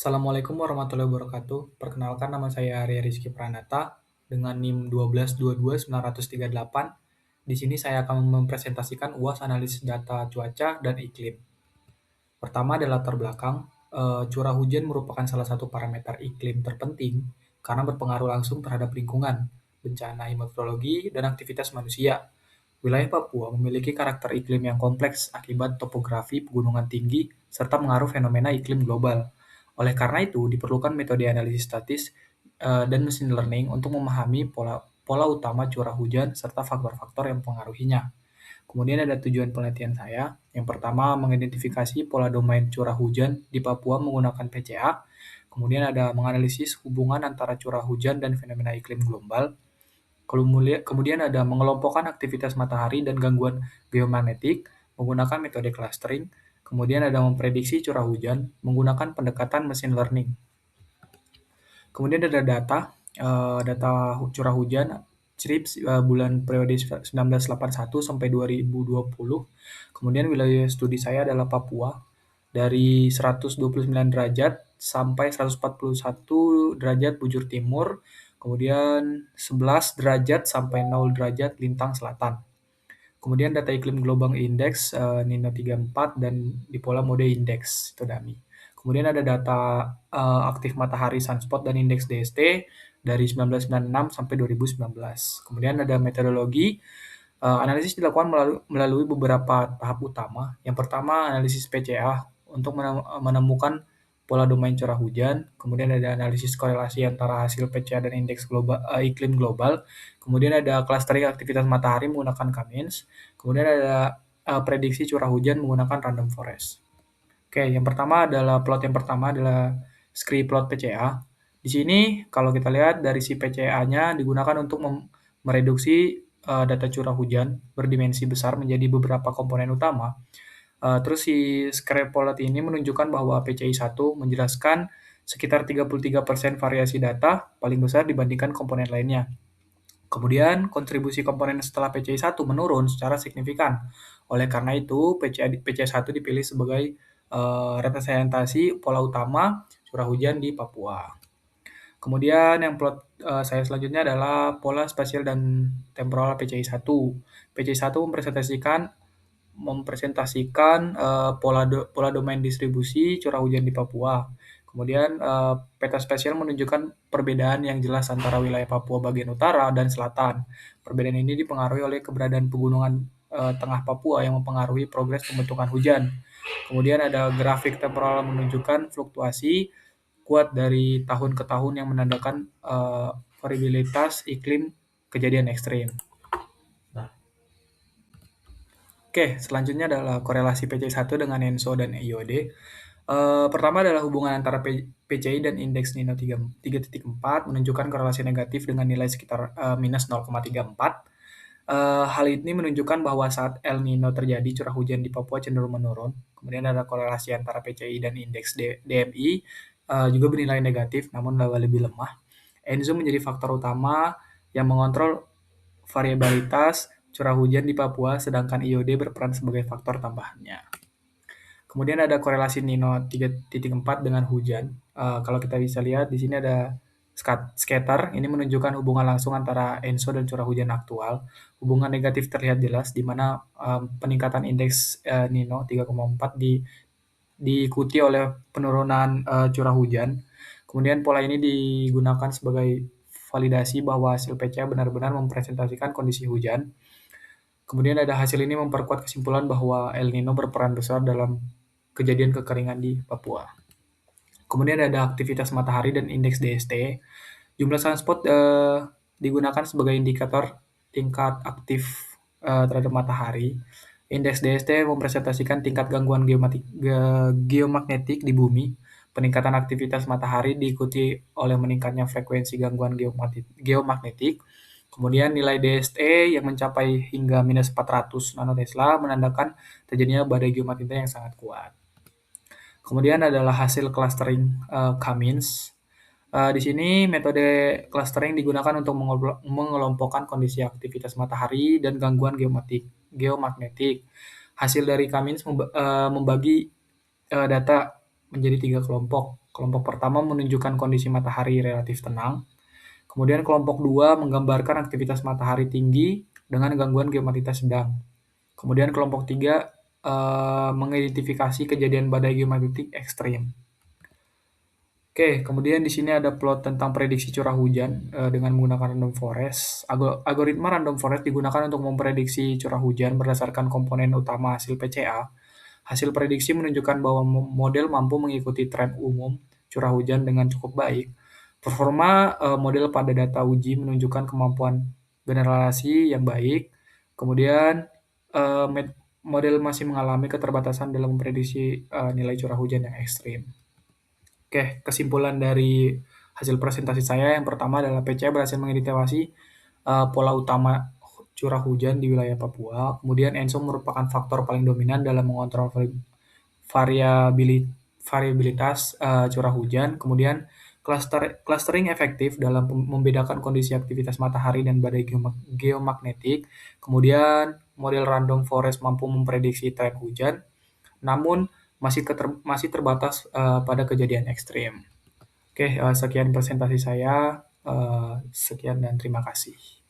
Assalamualaikum warahmatullahi wabarakatuh. Perkenalkan nama saya Arya Rizky Pranata dengan NIM 1222938. Di sini saya akan mempresentasikan UAS analisis data cuaca dan iklim. Pertama adalah latar belakang. Curah hujan merupakan salah satu parameter iklim terpenting karena berpengaruh langsung terhadap lingkungan, bencana hidrometeorologi, dan aktivitas manusia. Wilayah Papua memiliki karakter iklim yang kompleks akibat topografi pegunungan tinggi serta pengaruh fenomena iklim global. Oleh karena itu, diperlukan metode analisis statis dan machine learning untuk memahami pola utama curah hujan serta faktor-faktor yang mempengaruhinya. Kemudian ada tujuan penelitian saya. Yang pertama, mengidentifikasi pola domain curah hujan di Papua menggunakan PCA. Kemudian ada menganalisis hubungan antara curah hujan dan fenomena iklim global. Kemudian ada mengelompokkan aktivitas matahari dan gangguan geomagnetik menggunakan metode clustering. Kemudian ada memprediksi curah hujan menggunakan pendekatan machine learning. Kemudian ada data curah hujan CRIPS bulan periode 1981 sampai 2020. Kemudian wilayah studi saya adalah Papua dari 129 derajat sampai 141 derajat bujur timur, kemudian 11 derajat sampai 0 derajat lintang selatan. Kemudian data iklim global index Nino 34 dan Dipolar Mode Index itu DAMI. Kemudian ada data aktif matahari sunspot dan indeks DST dari 1996 sampai 2019. Kemudian ada metodologi. Analisis dilakukan melalui beberapa tahap utama. Yang pertama, analisis PCA untuk menemukan pola domain curah hujan. Kemudian ada analisis korelasi antara hasil PCA dan indeks iklim global. Kemudian ada clustering aktivitas matahari menggunakan Cummins. Kemudian ada prediksi curah hujan menggunakan random forest. Oke, yang pertama adalah scree plot PCA. Di sini kalau kita lihat dari si PCA-nya digunakan untuk mereduksi data curah hujan berdimensi besar menjadi beberapa komponen utama. Terus si scree plot ini menunjukkan bahwa PCI 1 menjelaskan sekitar 33% variasi data paling besar dibandingkan komponen lainnya. Kemudian kontribusi komponen setelah PCI 1 menurun secara signifikan. Oleh karena itu, PCI 1 dipilih sebagai representasi pola utama curah hujan di Papua. Kemudian yang plot saya selanjutnya adalah pola spasial dan temporal PCI 1. PCI 1 mempresentasikan pola domain distribusi curah hujan di Papua. Kemudian peta spasial menunjukkan perbedaan yang jelas antara wilayah Papua bagian utara dan selatan. Perbedaan ini dipengaruhi oleh keberadaan pegunungan tengah Papua yang mempengaruhi progres pembentukan hujan. Kemudian ada grafik temporal menunjukkan fluktuasi kuat dari tahun ke tahun yang menandakan variabilitas iklim kejadian ekstrim. Oke, selanjutnya adalah korelasi PCI 1 dengan ENSO dan IOD. Pertama adalah hubungan antara PCI dan indeks Nino 3.4 menunjukkan korelasi negatif dengan nilai sekitar minus 0,34. Hal ini menunjukkan bahwa saat El Nino terjadi, curah hujan di Papua cenderung menurun. Kemudian ada korelasi antara PCI dan indeks DMI juga bernilai negatif, namun lebih lemah. ENSO menjadi faktor utama yang mengontrol variabilitas curah hujan di Papua, sedangkan IOD berperan sebagai faktor tambahannya. Kemudian ada korelasi Nino 3.4 dengan hujan. Kalau kita bisa lihat di sini ada scatter, ini menunjukkan hubungan langsung antara ENSO dan curah hujan aktual. Hubungan negatif terlihat jelas, di mana peningkatan indeks Nino 3,4 diikuti oleh penurunan curah hujan. Kemudian pola ini digunakan sebagai validasi bahwa hasil PCA benar-benar mempresentasikan kondisi hujan. Kemudian ada hasil ini memperkuat kesimpulan bahwa El Nino berperan besar dalam kejadian kekeringan di Papua. Kemudian ada aktivitas matahari dan indeks DST. Jumlah sunspot digunakan sebagai indikator tingkat aktif terhadap matahari. Indeks DST mempresentasikan tingkat gangguan geomagnetik di bumi. Peningkatan aktivitas matahari diikuti oleh meningkatnya frekuensi gangguan geomagnetik. Kemudian nilai DST yang mencapai hingga minus 400 nanotesla menandakan terjadinya badai geomagnetik yang sangat kuat. Kemudian adalah hasil clustering Cummins. Di sini metode clustering digunakan untuk mengelompokkan kondisi aktivitas matahari dan gangguan geomagnetik. Hasil dari Cummins membagi data menjadi 3 kelompok. Kelompok pertama menunjukkan kondisi matahari relatif tenang, kemudian kelompok 2 menggambarkan aktivitas matahari tinggi dengan gangguan geomagnetis sedang. Kemudian kelompok 3 mengidentifikasi kejadian badai geomagnetik ekstrim. Oke, kemudian di sini ada plot tentang prediksi curah hujan dengan menggunakan random forest. Algoritma random forest digunakan untuk memprediksi curah hujan berdasarkan komponen utama hasil PCA. Hasil prediksi menunjukkan bahwa model mampu mengikuti tren umum curah hujan dengan cukup baik. Performa model pada data uji menunjukkan kemampuan generalisasi yang baik. Kemudian eh, model masih mengalami keterbatasan dalam memprediksi nilai curah hujan yang ekstrim. Oke, kesimpulan dari hasil presentasi saya yang pertama adalah PCA berhasil mengidentifikasi pola utama curah hujan di wilayah Papua. Kemudian ENSO merupakan faktor paling dominan dalam mengontrol variabilitas curah hujan. Kemudian clustering efektif dalam membedakan kondisi aktivitas matahari dan badai geomagnetik. Kemudian model random forest mampu memprediksi tren hujan, namun masih terbatas pada kejadian ekstrim. Oke, sekian presentasi saya. Sekian dan terima kasih.